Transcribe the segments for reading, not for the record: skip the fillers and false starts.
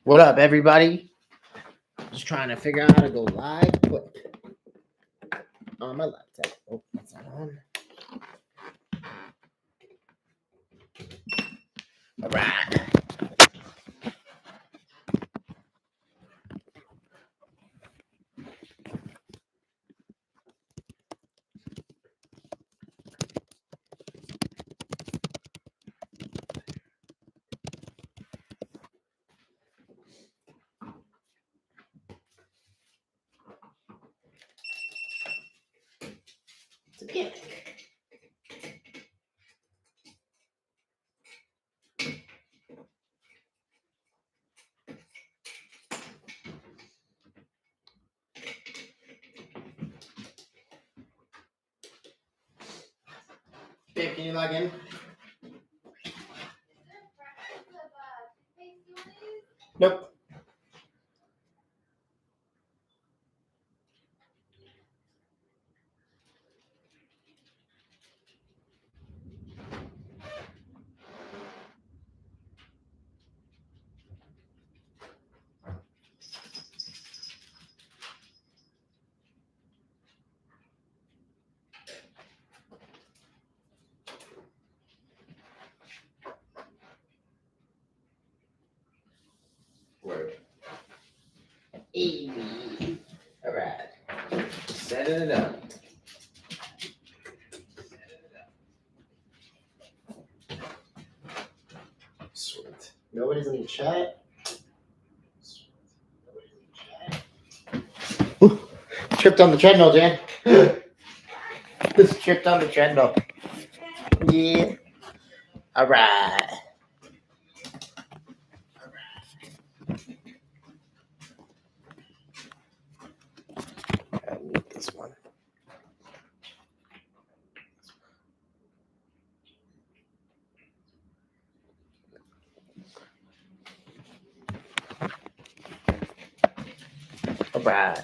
What up, everybody? Just trying to figure out how to go live quick on my laptop. Oh, that's not on. All right. It's a panic. Babe, can you log in? Nope. Word. Easy. All right. Setting it up. Sweet. Nobody's in the chat. Ooh, tripped on the treadmill, Jan. Just tripped on the treadmill. Yeah. All right. I need this one. All right.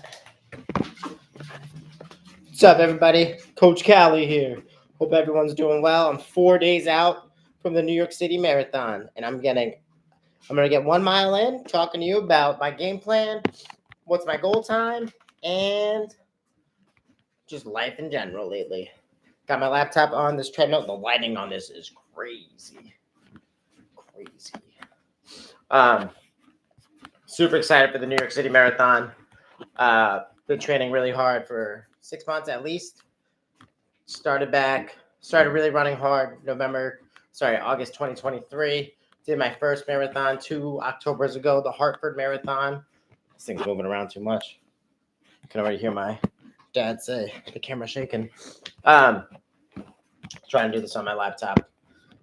What's up, everybody? Coach Cala here. Hope everyone's doing well. I'm 4 days out from the New York City Marathon, and I'm gonna get 1 mile in, talking to you about my game plan, what's my goal time, and just life in general lately. Got my laptop on this treadmill. The lighting on this is crazy. Super excited for the New York City Marathon. Been training really hard for 6 months at least. Started really running hard August 2023. Did my first marathon 2 Octobers ago, the Hartford Marathon. This thing's moving around too much. I can already hear my dad say the camera's shaking. Trying to do this on my laptop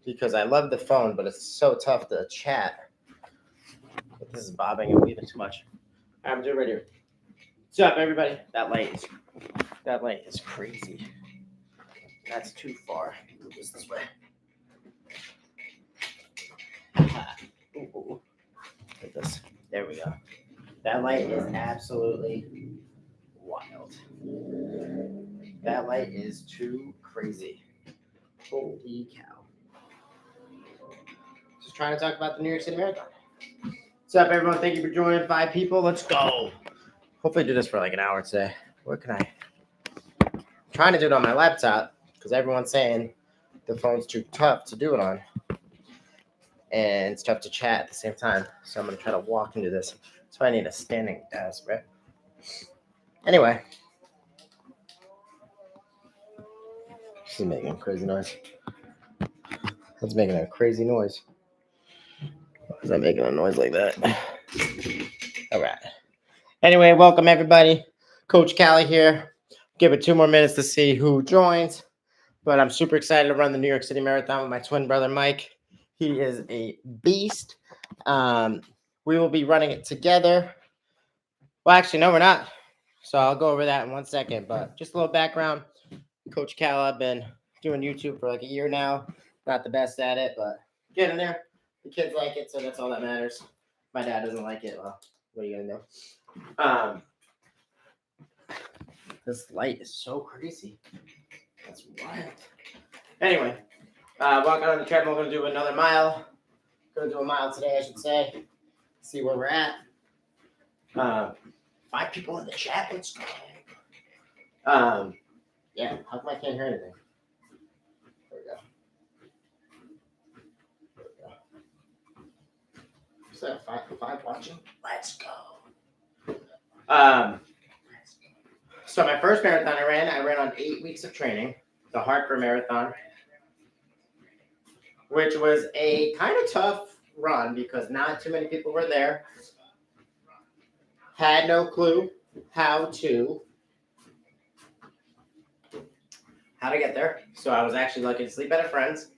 because I love the phone, but it's so tough to chat. This is bobbing and weaving too much. I'm doing right here. What's up, everybody? That light is crazy. That's too far. Move this way. Ooh. Look at this. There we go. That light is absolutely wild. That light is too crazy. Holy cow. Just trying to talk about the New York City Marathon. What's up, everyone? Thank you for joining. 5 people. Let's go. Hopefully do this for like an hour today. I'm trying to do it on my laptop because everyone's saying the phone's too tough to do it on. And it's tough to chat at the same time. So I'm going to try to walk into this. So I need a standing desk, right? Anyway. This is making a crazy noise. That's making a crazy noise. Why is that making a noise like that? All right. Anyway, welcome everybody. Coach Cala here. Give it 2 more minutes to see who joins. But I'm super excited to run the New York City Marathon with my twin brother, Mike. He is a beast. We will be running it together. Well, actually, no, we're not. So I'll go over that in 1 second. But just a little background. Coach Cala, I've been doing YouTube for like a year now. Not the best at it, but getting there. The kids like it, so that's all that matters. My dad doesn't like it. Well, what are you gonna do? This light is so crazy. That's wild. Anyway, walking on the treadmill. Gonna do another mile. Gonna do a mile today, I should say. see where we're at. 5 people in the chat. Let's go. Yeah, how come I can't hear anything? There we go. Is that 5 watching? Let's go. So my first marathon I ran on 8 weeks of training, the Hartford Marathon, which was a kind of tough run because not too many people were there. Had no clue how to get there. So I was actually lucky to sleep at a friend's.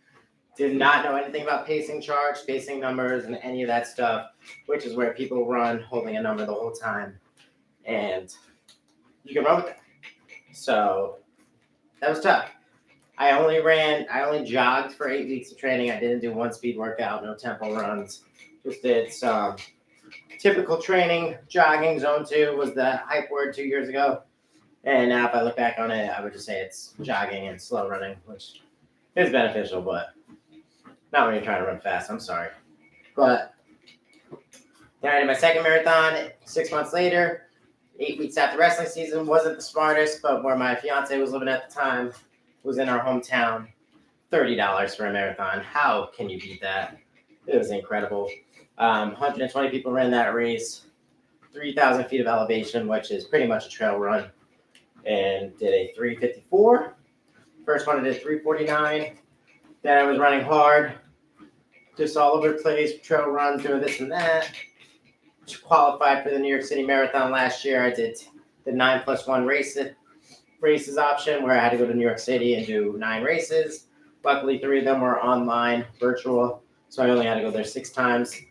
Did not know anything about pacing charts, pacing numbers, and any of that stuff, which is where people run holding a number the whole time. And you can run with that. So that was tough. I only jogged for 8 weeks of training. I didn't do one speed workout, no tempo runs. Just did some typical training. Jogging, zone 2 was the hype word 2 years ago. And now if I look back on it, I would just say it's jogging and slow running, which is beneficial, but not when you're trying to run fast. I'm sorry. But then I did my second marathon 6 months later, 8 weeks after wrestling season. Wasn't the smartest, but where my fiance was living at the time was in our hometown. $30 for a marathon. How can you beat that? It was incredible. 120 people ran that race. 3,000 feet of elevation, which is pretty much a trail run. And did a 3:54. First one I did 3:49. Then I was running hard. Just all over the place, trail runs, doing this and that. Qualified for the New York City Marathon last year. I did the 9+1 races option where I had to go to New York City and do 9 races. Luckily, 3 of them were online, virtual, so I only had to go there 6 times.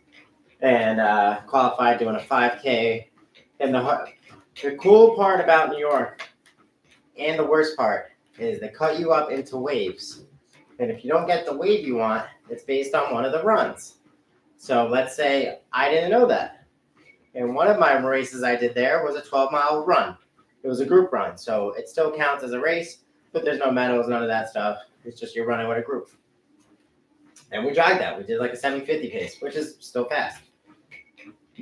And qualified doing a 5K. And the cool part about New York, and the worst part, is they cut you up into waves. And if you don't get the wave you want, it's based on one of the runs. So let's say I didn't know that. And one of my races I did there was a 12-mile run. It was a group run, so it still counts as a race, but there's no medals, none of that stuff. It's just you're running with a group. And we jogged that. We did like a 7:50 pace, which is still fast.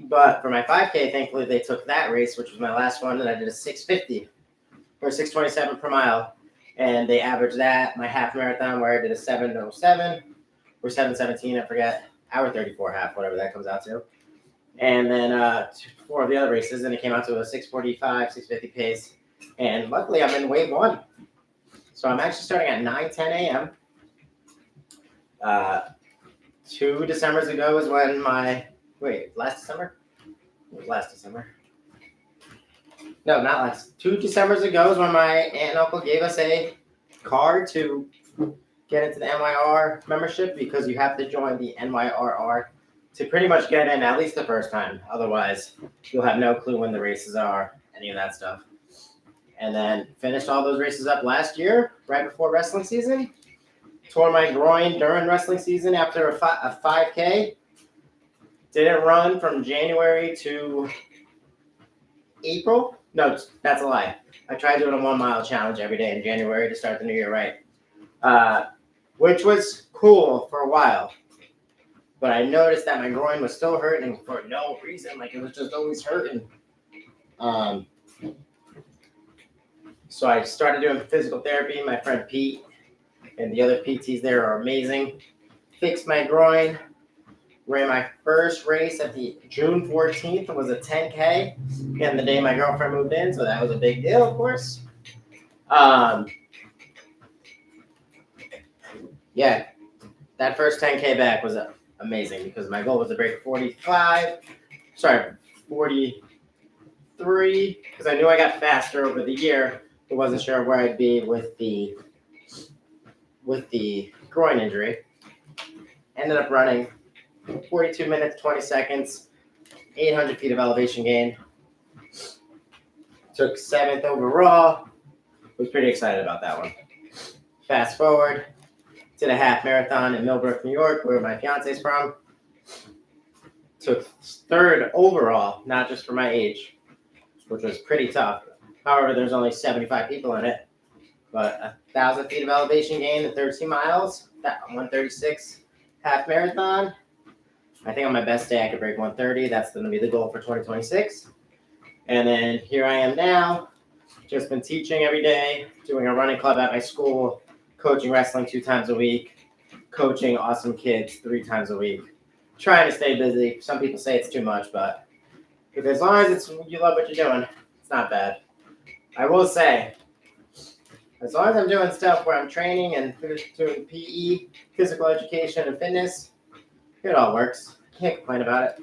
But for my 5K, thankfully, they took that race, which was my last one, and I did a 6:50 or 6:27 per mile. And they averaged that, my half marathon, where I did a 7:07 or 7:17, I forget, hour 34 half, whatever that comes out to. And then 4 of the other races, and it came out to a 6:45, 6:50 pace. And luckily, I'm in wave 1. So I'm actually starting at 9:10 a.m. 2 Decembers ago is when last December? It was last December. No, not last. 2 Decembers ago is when my aunt and uncle gave us a card to get into the NYR membership because you have to join the NYRR to pretty much get in at least the first time. Otherwise, you'll have no clue when the races are, any of that stuff. And then finished all those races up last year, right before wrestling season. Tore my groin during wrestling season after a 5K. Didn't run from January to April. No, that's a lie. I tried doing a 1-mile challenge every day in January to start the new year right, which was cool for a while. But I noticed that my groin was still hurting for no reason. Like, it was just always hurting. So I started doing physical therapy. My friend Pete and the other PTs there are amazing. Fixed my groin. Ran my first race at the June 14th. It was a 10K. Again, the day my girlfriend moved in, so that was a big deal, of course. Yeah, that first 10K back was amazing because my goal was to break 43, because I knew I got faster over the year. I wasn't sure where I'd be with the groin injury. Ended up running 42 minutes, 20 seconds, 800 feet of elevation gain. Took 7th overall. Was pretty excited about that one. Fast forward, did a half marathon in Millbrook, New York, where my fiance's from. Took 3rd overall, not just for my age, which was pretty tough. However, there's only 75 people in it. But 1,000 feet of elevation gain in 13 miles, 136 half marathon. I think on my best day I could break 130. That's going to be the goal for 2026. And then here I am now, just been teaching every day, doing a running club at my school, coaching wrestling 2 times a week, coaching awesome kids 3 times a week, trying to stay busy. Some people say it's too much, but as long as you love what you're doing, it's not bad. I will say, as long as I'm doing stuff where I'm training and doing PE, physical education, and fitness, it all works. Can't complain about it.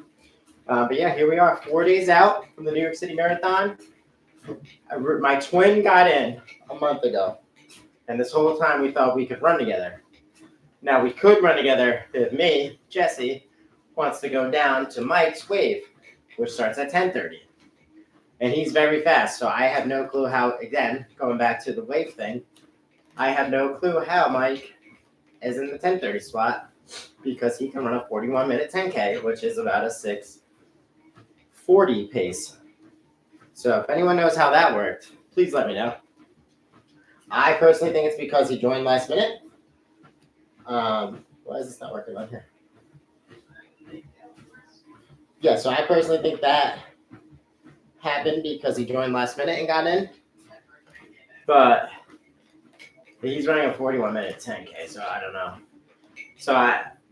But yeah, here we are, 4 days out from the New York City Marathon. My twin got in a month ago, and this whole time we thought we could run together. Now we could run together if me, Jesse, wants to go down to Mike's wave, which starts at 10:30. And he's very fast, so I have no clue how, again, going back to the wave thing, I have no clue how Mike is in the 10:30 spot because he can run a 41-minute 10K, which is about a 6:40 pace. So if anyone knows how that worked, please let me know. I personally think it's because he joined last minute. Why is this not working on here? Yeah, so I personally think that happened because he joined last minute and got in. But he's running a 41-minute 10K, so I don't know. So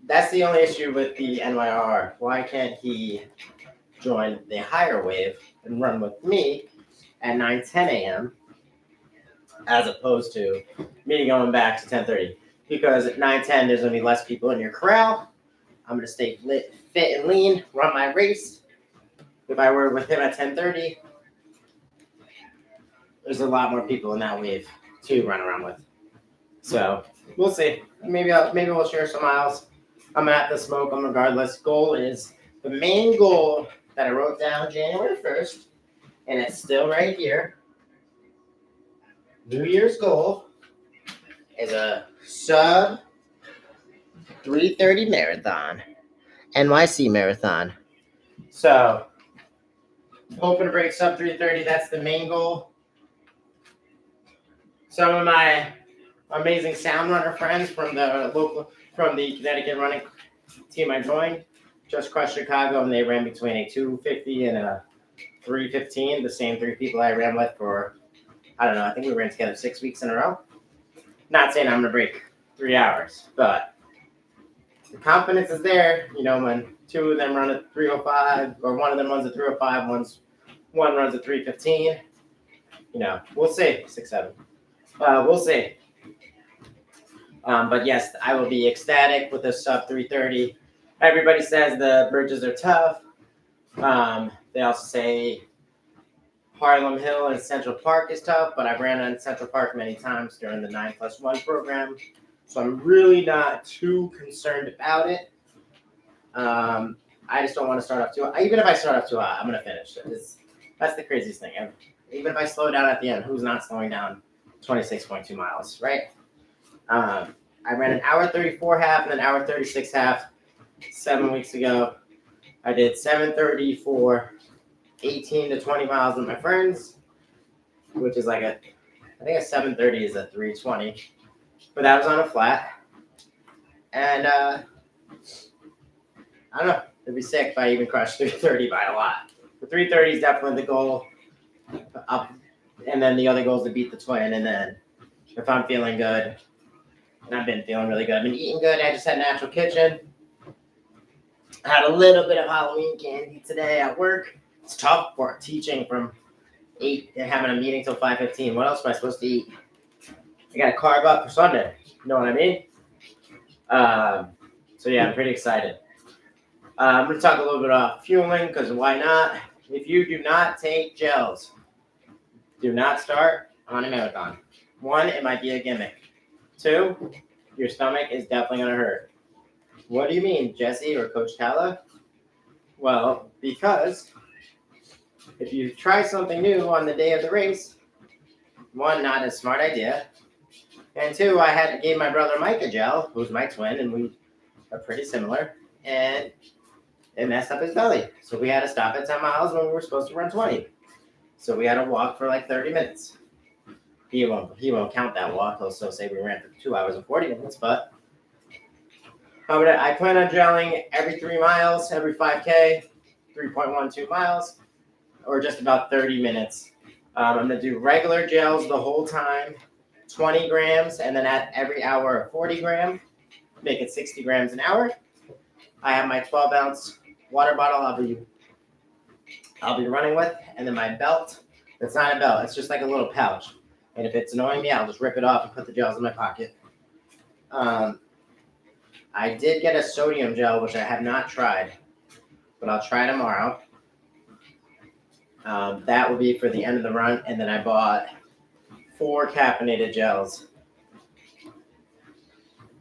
that's the only issue with the NYR. Why can't he join the higher wave and run with me at 9:10 a.m. as opposed to me going back to 10:30? Because at 9:10, there's going to be less people in your corral. I'm going to stay fit and lean, run my race. If I were with him at 10:30, there's a lot more people in that wave to run around with. So we'll see. Maybe we'll share some miles. I'm gonna have to smoke them regardless. The main goal that I wrote down January 1st, and it's still right here. New Year's goal is a sub 3:30 marathon, NYC marathon. So hoping to break sub 3:30. That's the main goal. Some of my amazing sound runner friends from the Connecticut running team I joined just crushed Chicago, and they ran between a 2:50 and a 3:15. The same 3 people I ran with for, I don't know, I think we ran together 6 weeks in a row. Not saying I'm gonna break 3 hours, but the confidence is there. You know, when 2 of them run at 3:05, or one of them runs at 3:05, one runs at 3:15. You know, we'll see. 6-7. We'll see. But yes, I will be ecstatic with a sub 3:30. Everybody says the bridges are tough. They also say Harlem Hill and Central Park is tough, but I've ran on Central Park many times during the 9+1 program, so I'm really not too concerned about it. I just don't want to start off too high. Even if I start off too high, I'm going to finish. That's the craziest thing ever. Even if I slow down at the end, who's not slowing down 26.2 miles, right? I ran an hour 34 half and an hour 36 half 7 weeks ago. I did 7:30 for 18 to 20 miles with my friends, which is like I think a 7:30 is a 3:20, but that was on a flat. And I don't know, it'd be sick if I even crushed 3:30 by a lot. The 3:30 is definitely the goal. And then the other goal is to beat the twin. And then if I'm feeling good, and I've been feeling really good, I've been eating good. I just had Natural Kitchen. I had a little bit of Halloween candy today at work. It's tough for teaching from 8 and having a meeting till 5:15. What else am I supposed to eat? I got to carve up for Sunday. You know what I mean? So yeah, I'm pretty excited. I'm going to talk a little bit about fueling, because why not? If you do not take gels, do not start on a marathon. 1, it might be a gimmick. 2, your stomach is definitely going to hurt. What do you mean, Jesse or Coach Cala? Well, because if you try something new on the day of the race, 1, not a smart idea. And 2, I gave my brother Mike a gel, who's my twin, and we are pretty similar, and it messed up his belly. So we had to stop at 10 miles when we were supposed to run 20. So we had to walk for like 30 minutes. He won't count that walk. He'll still say we ran for 2 hours and 40 minutes, but I plan on gelling every 3 miles, every 5K, 3.12 miles, or just about 30 minutes. I'm going to do regular gels the whole time, 20 grams, and then at every hour, a 40 gram, make it 60 grams an hour. I have my 12-ounce water bottle I'll be running with, and then my belt. It's not a belt, it's just like a little pouch. And if it's annoying me, I'll just rip it off and put the gels in my pocket. I did get a sodium gel, which I have not tried, but I'll try tomorrow. That will be for the end of the run, and then I bought 4 caffeinated gels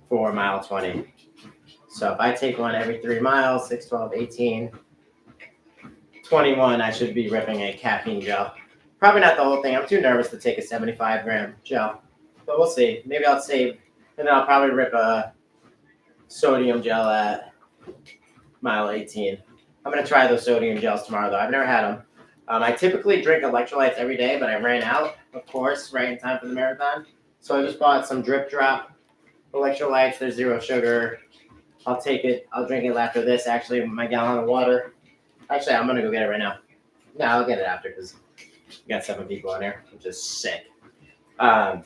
for mile 20. So if I take one every 3 miles, 6, 12, 18, 21, I should be ripping a caffeine gel. Probably not the whole thing. I'm too nervous to take a 75-gram gel, but we'll see. Maybe I'll save, and then I'll probably rip a sodium gel at mile 18. I'm going to try those sodium gels tomorrow, though. I've never had them. I typically drink electrolytes every day, but I ran out, of course, right in time for the marathon. So I just bought some Drip Drop electrolytes. They're 0 sugar. I'll take it. I'll drink it after this, actually, my gallon of water. Actually, I'm going to go get it right now. No, I'll get it after because we got 7 people on here, which is sick. But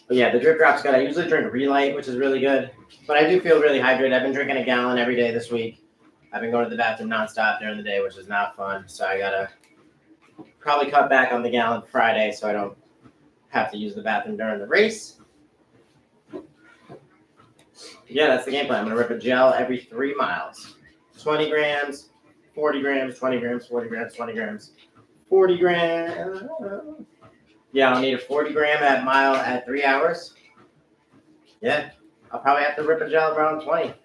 yeah, the Drip Drop's good. I usually drink Relight, which is really good. But I do feel really hydrated. I've been drinking a gallon every day this week. I've been going to the bathroom nonstop during the day, which is not fun. So I got to probably cut back on the gallon Friday so I don't have to use the bathroom during the race. Yeah, that's the game plan. I'm going to rip a gel every 3 miles. 20 grams, 40 grams, 20 grams, 40 grams, 20 grams, 40 grams. Yeah, I'll need a 40 gram at mile at 3 hours. Yeah, I'll probably have to rip a gel around 20.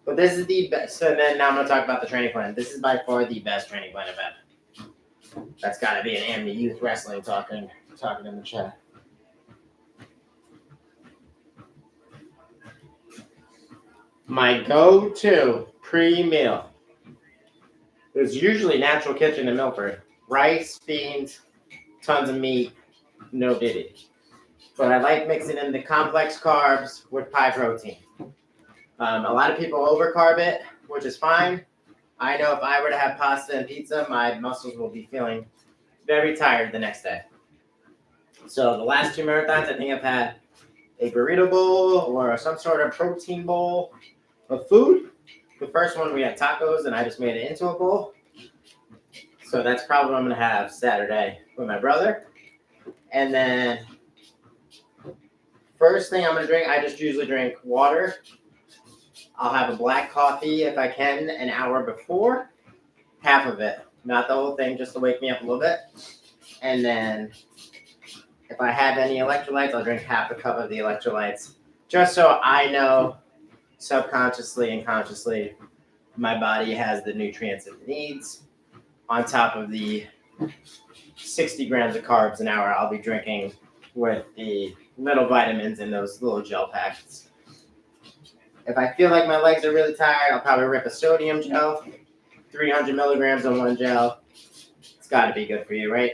But this is the best. So then now I'm going to talk about the training plan. This is by far the best training plan I've had. That's got to be an Amity Youth Wrestling talking in the chat. My go-to pre-meal is usually Natural Kitchen in Milford. Rice, beans, tons of meat, no diddy. But I like mixing in the complex carbs with high protein. A lot of people overcarb it, which is fine. I know if I were to have pasta and pizza, my muscles will be feeling very tired the next day. So the last 2 marathons, I think I've had a burrito bowl or some sort of protein bowl of food. The first one we had tacos, and I just made it into a bowl. So that's probably what I'm going to have Saturday with my brother. And then first thing I'm going to drink, I just usually drink water. I'll have a black coffee if I can an hour before. Half of it. Not the whole thing, just to wake me up a little bit. And then if I have any electrolytes, I'll drink half a cup of the electrolytes. Just so I know subconsciously and consciously my body has the nutrients it needs. On top of the 60 grams of carbs an hour I'll be drinking with the little vitamins in those little gel packets. If I feel like my legs are really tired, I'll probably rip a sodium gel, 300 milligrams on one gel. It's got to be good for you, right?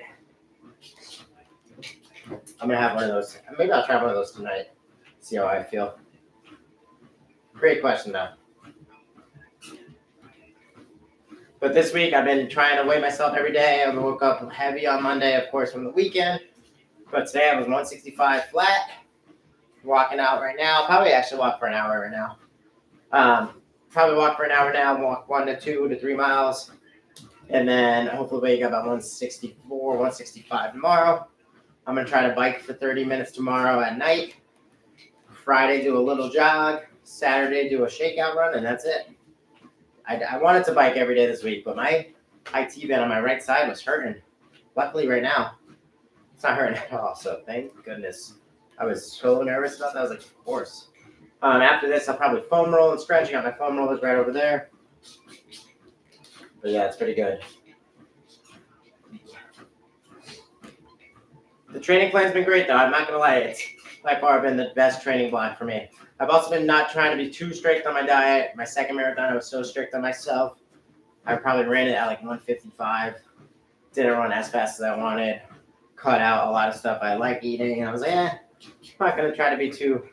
I'm going to have one of those. Maybe I'll try one of those tonight, see how I feel. Great question, though. But this week, I've been trying to weigh myself every day. I woke up heavy on Monday, of course, from the weekend. But today I was 165 flat. Walking out right now. Probably actually walk for an hour right now. Probably walk for an hour now, walk 1 to 2 to 3 miles. And then hopefully wake up about 164, 165 tomorrow. I'm going to try to bike for 30 minutes tomorrow at night. Friday, do a little jog. Saturday, do a shakeout run, and that's it. I wanted to bike every day this week, but my IT band on my right side was hurting. Luckily, right now, it's not hurting at all, so thank goodness. I was so nervous about that. I was like, of course. After this, I'll probably foam roll and stretch. I got my foam rollers right over there. But yeah, it's pretty good. The training plan's been great, though. I'm not going to lie. It's by far been the best training block for me. I've also been not trying to be too strict on my diet. My second marathon, I was so strict on myself. I probably ran it at like 155. Didn't run as fast as I wanted. Cut out a lot of stuff I like eating. And I was like, I'm not going to try to be too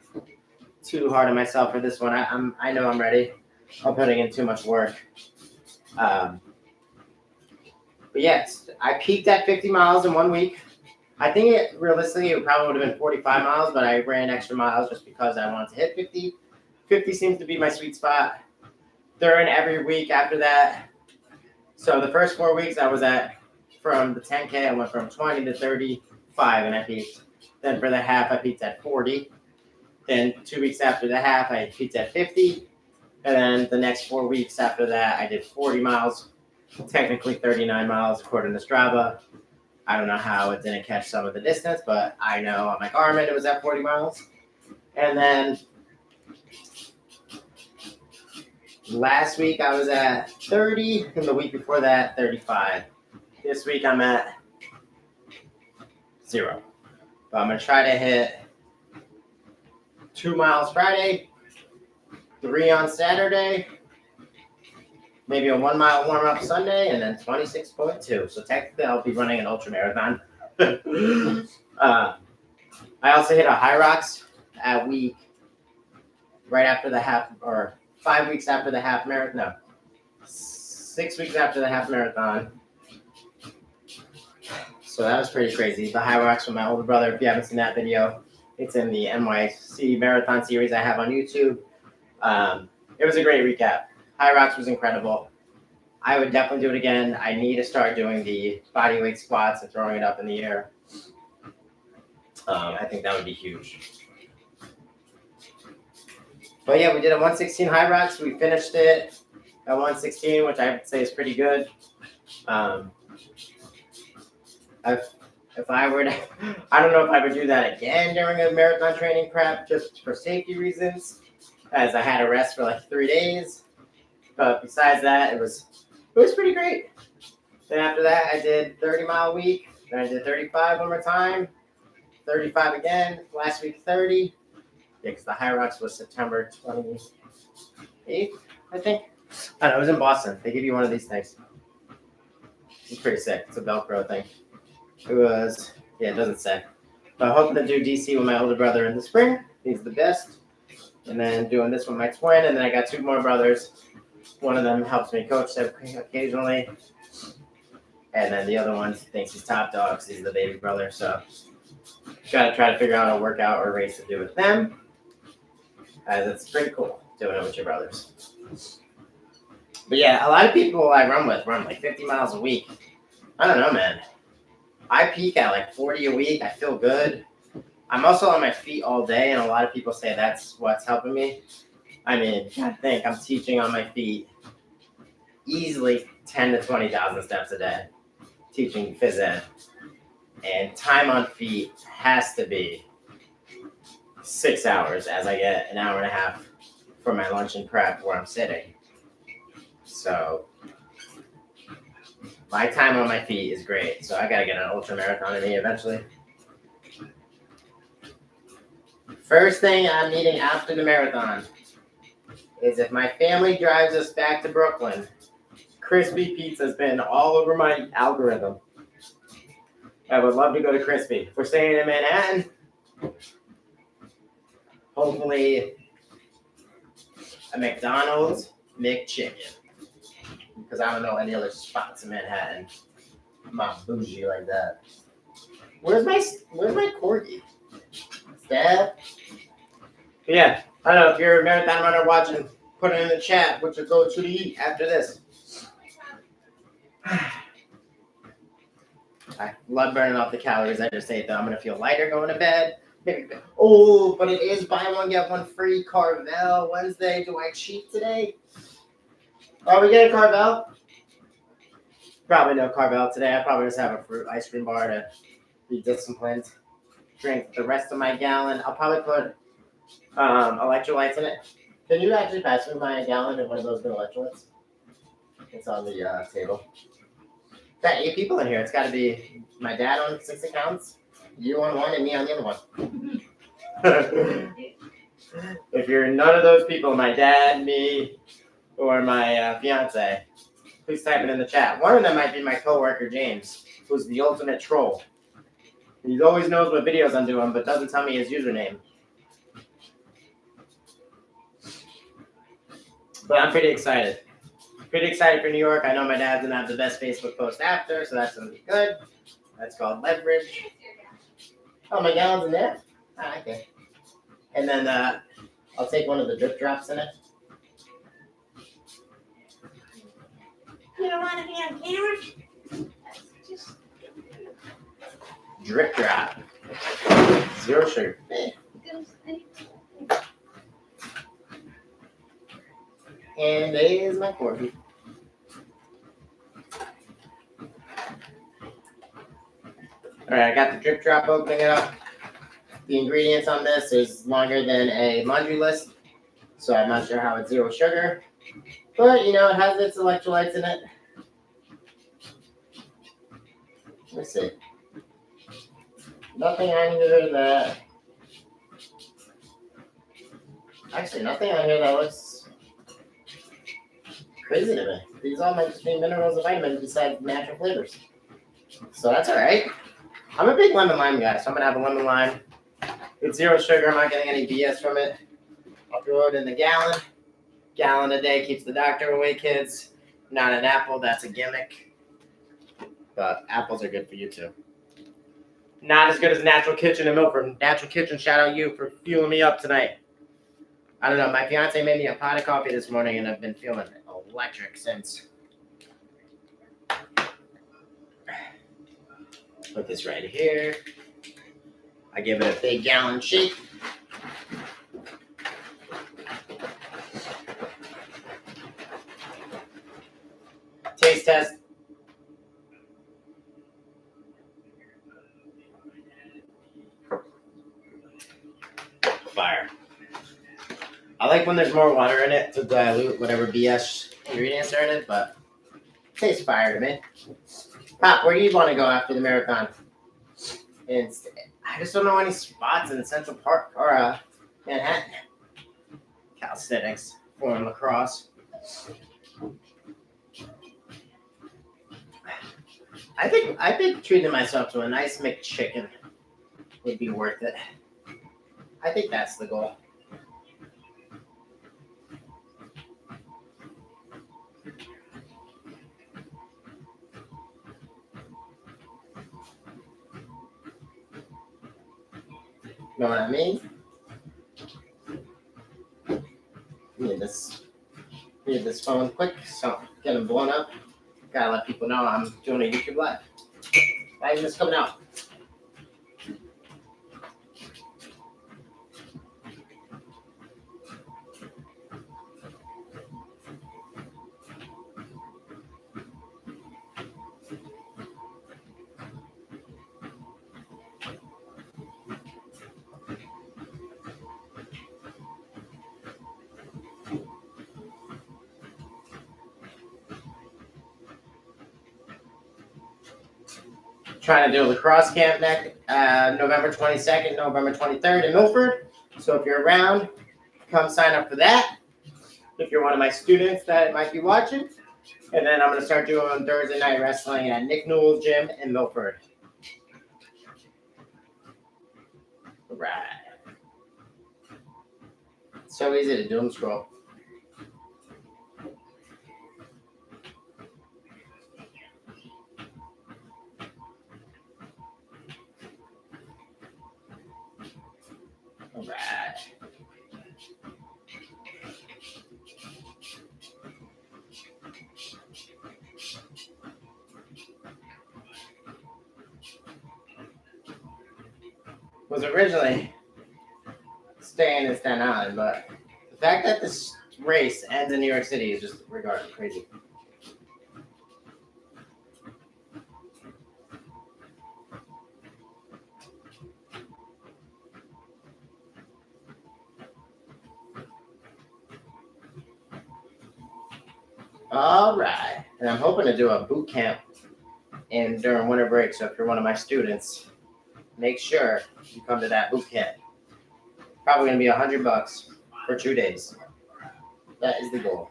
too hard on myself for this one. I know I'm ready. I'm putting in too much work. But yes, I peaked at 50 miles in 1 week. I think realistically it probably would have been 45 miles, but I ran extra miles just because I wanted to hit 50. 50 seems to be my sweet spot. During every week after that. So the first 4 weeks I was at, from the 10K, I went from 20 to 35 and I peaked. Then for the half, I peaked at 40. Then 2 weeks after the half, I peaked at 50. And then the next 4 weeks after that, I did 40 miles, technically 39 miles according to Strava. I don't know how it didn't catch some of the distance, but I know on my Garmin it was at 40 miles. And then last week I was at 30, and the week before that, 35. This week I'm at 0. But I'm going to try to hit 2 miles Friday, 3 on Saturday, maybe a 1 mile warm up Sunday, and then 26.2. So technically I'll be running an ultra marathon. I also hit a high rocks at week right after the half, or 5 weeks after the half marathon. No, 6 weeks after the half marathon. So that was pretty crazy. The high rocks with my older brother. If you haven't seen that video, it's in the NYC marathon series I have on YouTube. It was a great recap. High rocks was incredible. I would definitely do it again. I need to start doing the body weight squats and throwing it up in the air. I think that would be huge. But yeah, we did a 116 high rocks. We finished it at 116, which I would say is pretty good. If I were to, I don't know if I would do that again during a marathon training prep, just for safety reasons, as I had a rest for like 3 days. But besides that, it was pretty great. Then after that, I did 30-mile week. Then I did 35 one more time, 35 again. Last week, 30. Yeah, because the high rocks was September 28th, I think. I don't know, it was in Boston. They give you one of these things. It's pretty sick. It's a Velcro thing. It was, yeah, it doesn't say. But I'm hoping to do DC with my older brother in the spring. He's the best. And then doing this with my twin. And then I got 2 more brothers. One of them helps me coach occasionally. And then the other one thinks he's top dog because he's the baby brother. So got to try to figure out a workout or race to do with them. As it's pretty cool doing it with your brothers. But yeah, a lot of people I run with run like 50 miles a week. I don't know, man. I peak at like 40 a week. I feel good. I'm also on my feet all day, and a lot of people say that's what's helping me. I mean, I think I'm teaching on my feet easily 10 to 20,000 steps a day, teaching phys ed. And time on feet has to be 6 hours, as I get an hour and a half for my lunch and prep where I'm sitting. So my time on my feet is great. So I got to get an ultra marathon in me eventually. First thing I'm eating after the marathon is if my family drives us back to Brooklyn, Crispy Pizza's been all over my algorithm. I would love to go to Crispy. If we're staying in Manhattan, hopefully a McDonald's McChicken. Because I don't know any other spots in Manhattan. I'm not bougie like that. Where's my corgi? Dad? Yeah, I don't know if you're a marathon runner watching, put it in the chat what you go to eat after this. I love burning off the calories I just ate, though. I'm going to feel lighter going to bed. Oh, but it is buy one, get one free Carvel Wednesday. Do I cheat today? Are we getting Carvel? Probably no Carvel today. I probably just have a fruit ice cream bar to be disciplined. Drink the rest of my gallon. I'll probably put electrolytes in it. Can you actually pass me my gallon of one of those good electrolytes? It's on the table. Got 8 people in here. It's got to be my dad on 6 accounts, you on 1, and me on the other one. If you're none of those people, my dad, me, or my fiance, please type it in the chat. One of them might be my coworker, James, who's the ultimate troll. He always knows what videos I'm doing, but doesn't tell me his username. But I'm pretty excited. Pretty excited for New York. I know my dad's gonna have the best Facebook post after, so that's gonna be good. That's called leverage. Oh, my gallon's in there? Ah, okay. And then I'll take one of the drip drops in it. You don't want to be on camera? Just drip drop. 0 sugar. And there's my coffee. All right, I got the drip drop opening it up. The ingredients on this is longer than a laundry list, so I'm not sure how it's 0 sugar. But, you know, it has its electrolytes in it. Let's see. Nothing on here that... Actually, nothing on here that looks crazy to me. These all might just be minerals and vitamins besides natural flavors. So that's all right. I'm a big lemon lime guy, so I'm going to have a lemon lime. It's 0 sugar. I'm not getting any BS from it. I'll throw it in the gallon. Gallon a day keeps the doctor away, kids. Not an apple. That's a gimmick. But apples are good for you, too. Not as good as Natural Kitchen in Milford. Natural Kitchen, shout out you for fueling me up tonight. I don't know. My fiance made me a pot of coffee this morning, and I've been feeling electric since. Put this right here. I give it a big gallon shake. Taste test. Fire. I like when there's more water in it to dilute whatever BS ingredients are in it, but it tastes fire to me. Pop, where do you want to go after the marathon? And I just don't know any spots in Central Park or Manhattan. Calisthetics, foreign lacrosse. I think treating myself to a nice McChicken would be worth it. I think that's the goal. Know what I mean? Need this phone quick, so get them blown up. Gotta let people know I'm doing a YouTube live. Live is coming out. Trying to do a lacrosse camp next November 22nd, November 23rd in Milford. So if you're around, come sign up for that. If you're one of my students that might be watching. And then I'm going to start doing Thursday night wrestling at Nick Newell's gym in Milford. All right. So easy to doom scroll. All right. Was originally staying in Staten Island, but the fact that this race ends in New York City is just regarded crazy. All right. And I'm hoping to do a boot camp during winter break. So if you're one of my students, make sure you come to that boot camp. Probably going to be $100 for 2 days. That is the goal.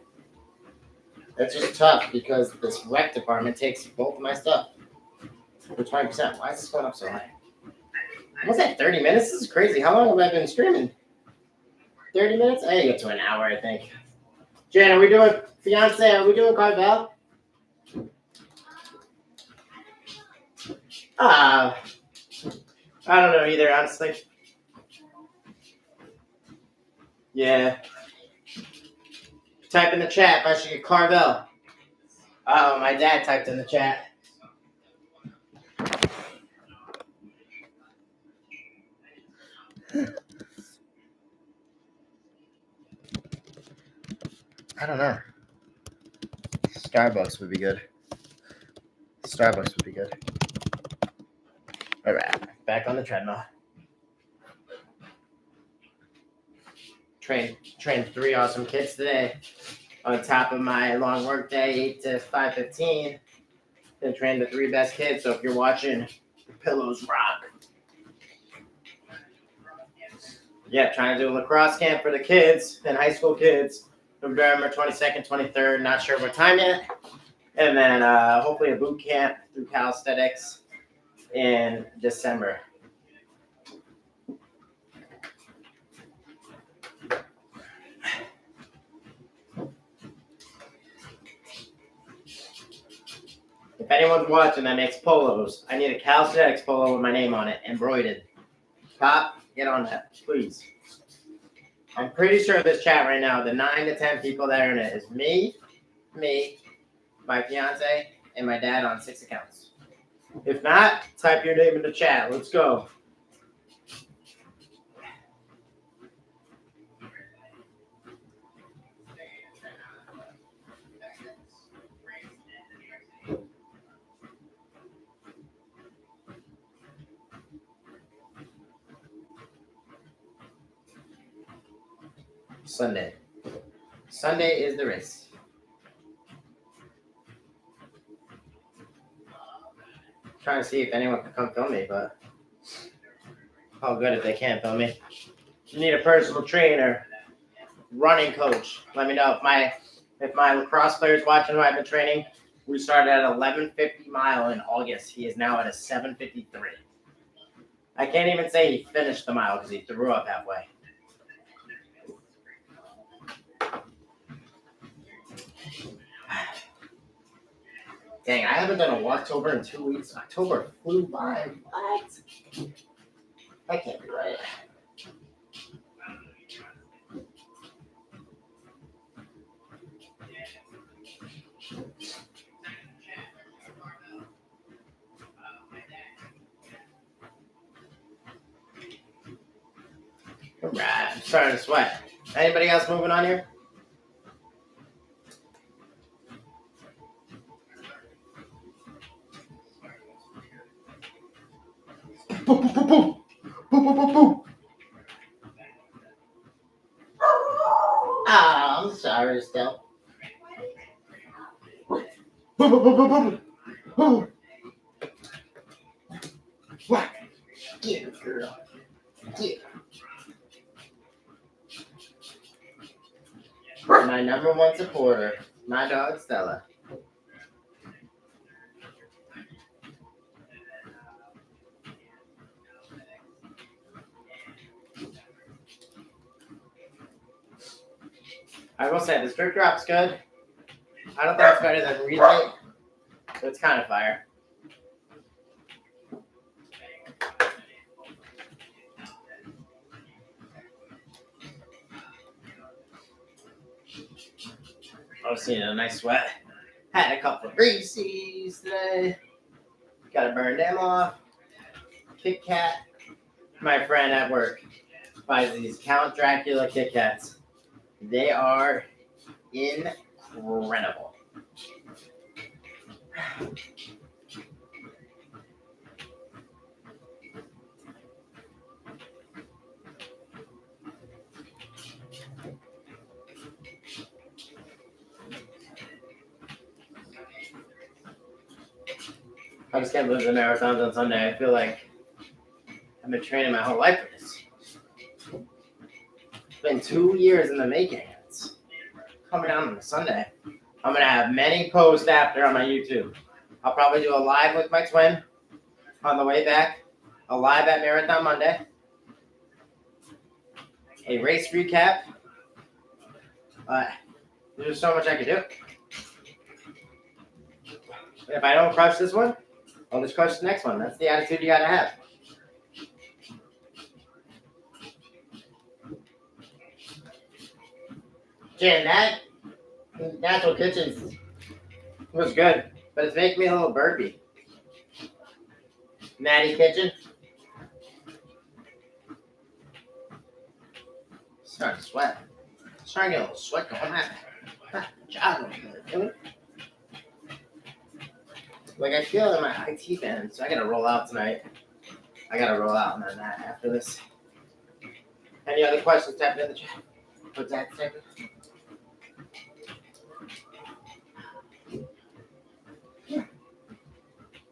That's just tough because this rec department takes both of my stuff for 20%. Why is this going up so high? Almost at 30 minutes? This is crazy. How long have I been streaming? 30 minutes? I gotta get to an hour, I think. Jen, are we doing fiance? Are we doing Carvel? I don't know either, honestly. Yeah. Type in the chat if I should get Carvel. Oh, my dad typed in the chat. I don't know. Starbucks would be good. Starbucks would be good. All right, back on the treadmill. Trained 3 awesome kids today. On top of my long work day, 8 to 5:15. Then trained the 3 best kids. So if you're watching, pillows rock. Yeah, trying to do a lacrosse camp for the kids and high school kids. November 22nd, 23rd. Not sure what time yet. And then hopefully a boot camp through Calasthetics in December. If anyone's watching that makes polos, I need a Calasthetics polo with my name on it, embroidered. Top, get on that, please. I'm pretty sure this chat right now, the 9 to 10 people that are in it is me, my fiance, and my dad on 6 accounts. If not, type your name in the chat. Let's go. Sunday. Sunday is the race. Trying to see if anyone can come film me, but how good if they can't film me. You need a personal trainer, running coach. Let me know if my lacrosse player's watching who I've been training. We started at 11:50 mile in August. He is now at a 7:53. I can't even say he finished the mile because he threw up halfway. Dang, I haven't done a Walktober in 2 weeks. October flew by. What? That can't be right. All right, I'm starting to sweat. Anybody else moving on here? Boom, boom, boom, boom. Boom, boom, boom, boom. Ah, I'm sorry still. Boom, boom, boom, boom, boom. Boom. What? Get it, girl. Get it. My number 1 supporter, my dog Stella. I will say, the strip drop's good. I don't think it's better than Relight, but it's kind of fire. I was seeing a nice sweat. Had a couple of Reese's today. Gotta burn them off. Kit Kat. My friend at work buys these Count Dracula Kit Kats. They are incredible. I just can't believe the marathon's on Sunday. I feel like I've been training my whole life for this. It's been 2 years in the making. It's coming out on a Sunday. I'm going to have many posts after on my YouTube. I'll probably do a live with my twin on the way back. A live at Marathon Monday. A race recap. There's so much I could do. If I don't crush this one, I'll just crush the next one. That's the attitude you gotta have. Jen, that Natural Kitchens was good, but it's making me a little burpy. Natty Kitchen. Starting to sweat. Starting to get a little sweat going on. Job. Like I feel in my IT band, so I gotta roll out tonight. I gotta roll out and then that after this. Any other questions? Type it in the chat. What's that? Type it.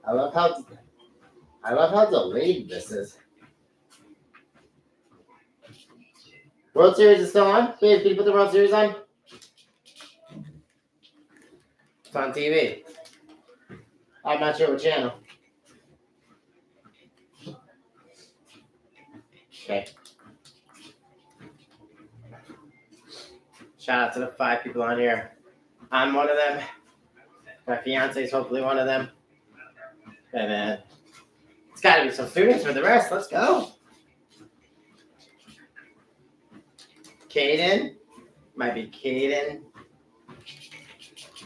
I love how delayed this is. World Series is still on? Babe, can you put the World Series on? It's on TV. I'm not sure what channel. Okay. Shout out to the 5 people on here. I'm one of them. My fiance is hopefully one of them. And then it's got to be some students for the rest. Let's go. Caden. Might be Caden.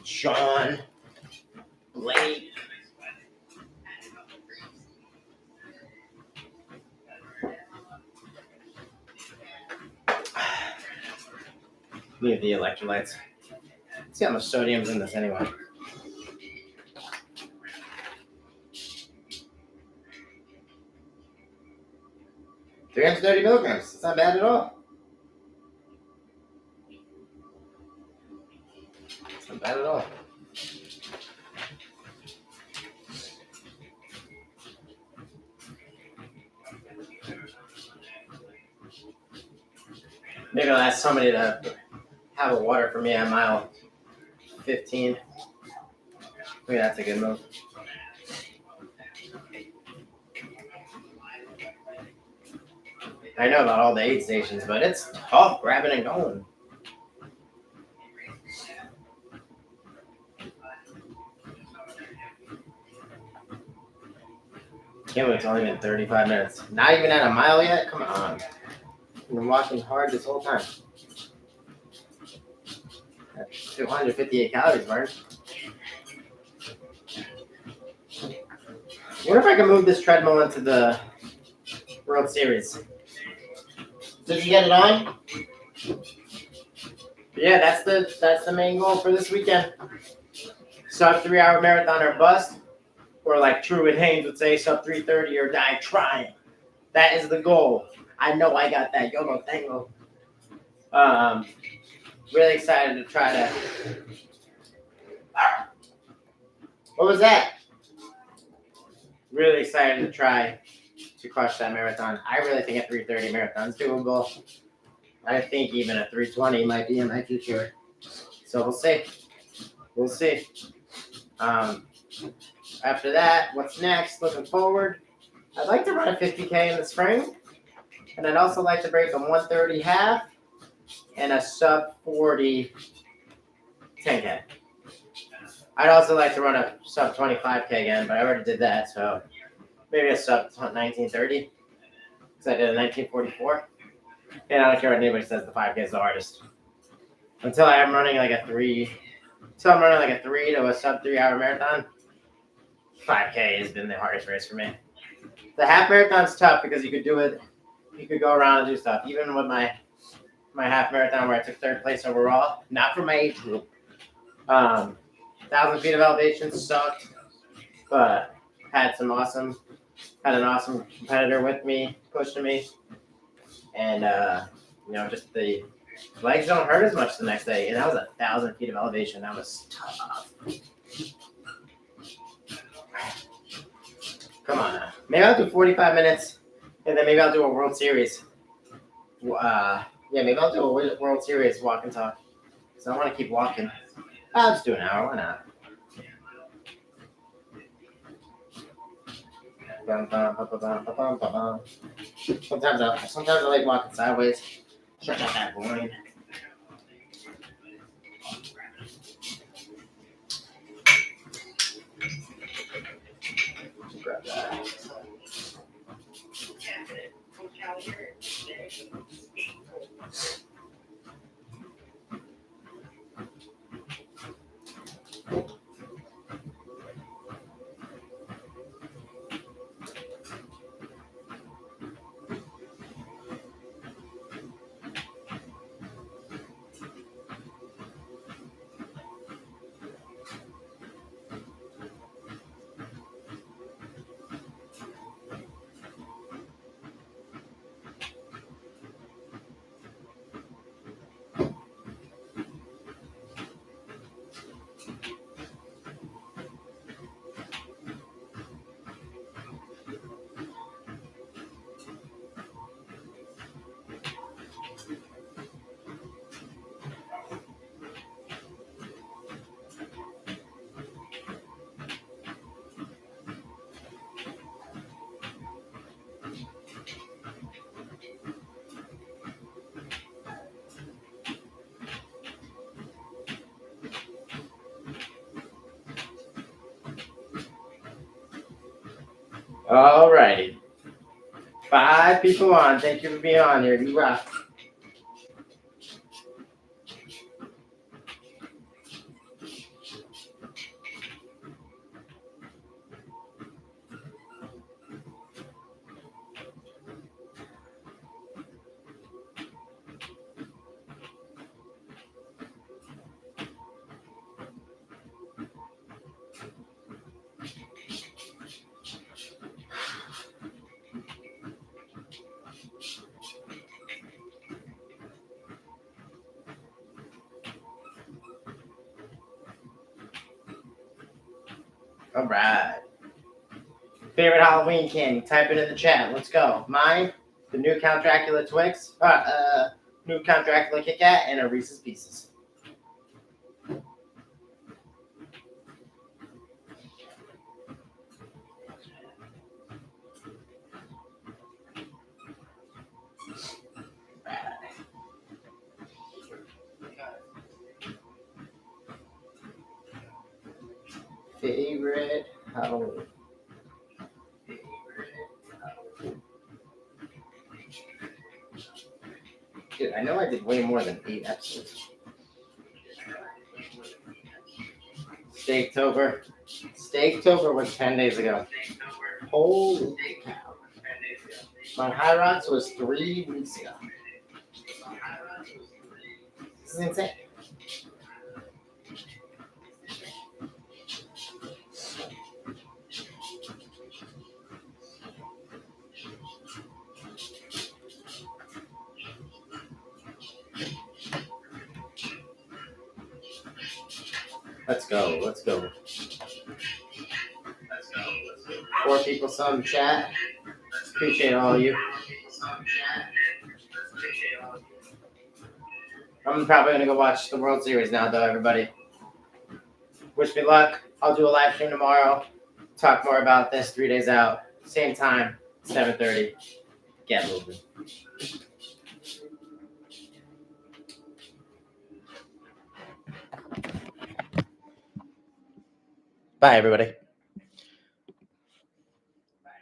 Sean. Blake. Need the electrolytes. Let's see how much sodium's in this anyway. 330 milligrams. It's not bad at all. It's not bad at all. Maybe I'll ask somebody to have a water for me at mile 15. Maybe that's a good move. I know about all the aid stations, but it's tough grabbing and going. Can't believe it's only been 35 minutes. Not even at a mile yet? Come on. I've been walking hard this whole time. 258 calories burned. What if I can move this treadmill into the World Series? Did you get it on? Yeah, that's the main goal for this weekend. Sub 3 hour marathon or bust. Or like Truett Haynes would say, sub 3:30 or die trying. That is the goal. I know I got that. Yo no tengo. Really excited to try to. What was that? Really excited to try to crush that marathon. I really think a 3:30 marathon's doable. I think even a 3:20 might be in my future. So we'll see. We'll see. After that, what's next? Looking forward. I'd like to run a 50K in the spring. And I'd also like to break a 130 half and a sub 40 10K. I'd also like to run a sub 25K again, but I already did that, so maybe a sub 1930. Because I did a 1944. And I don't care what anybody says, the 5K is the hardest. Until I'm running like a 3 to a sub 3 hour marathon, 5K has been the hardest race for me. The half marathon's tough because you could do it, you could go around and do stuff. Even with my half marathon where I took 3rd place overall, not for my age group. 1,000 feet of elevation sucked, but had an awesome competitor with me, pushing me. And, just the legs don't hurt as much the next day. And that was 1,000 feet of elevation. That was tough. Come on now. Maybe I'll do 45 minutes, and then maybe I'll do a World Series. Maybe I'll do a World Series walk and talk. Because I want to keep walking. I'll just do an hour. Why not? Sometimes I like walking sideways. Stretch out that groin. All righty. 5 people on. Thank you for being on here. You rock. All right. Favorite Halloween candy? Type it in the chat. Let's go. Mine, the new Count Dracula Twix, new Count Dracula Kit Kat, and a Reese's Pieces. Favorite Halloween. Dude, I know I did way more than 8 episodes. Steaktober. Steaktober was 10 days ago. Holy cow. My High Rocks was 3 weeks ago. This is insane. Let's go. Let's go. 4 people saw in the chat. Appreciate all of you. I'm probably going to go watch the World Series now, though, everybody. Wish me luck. I'll do a live stream tomorrow. Talk more about this 3 days out. Same time, 7:30. Get moving. Bye, everybody.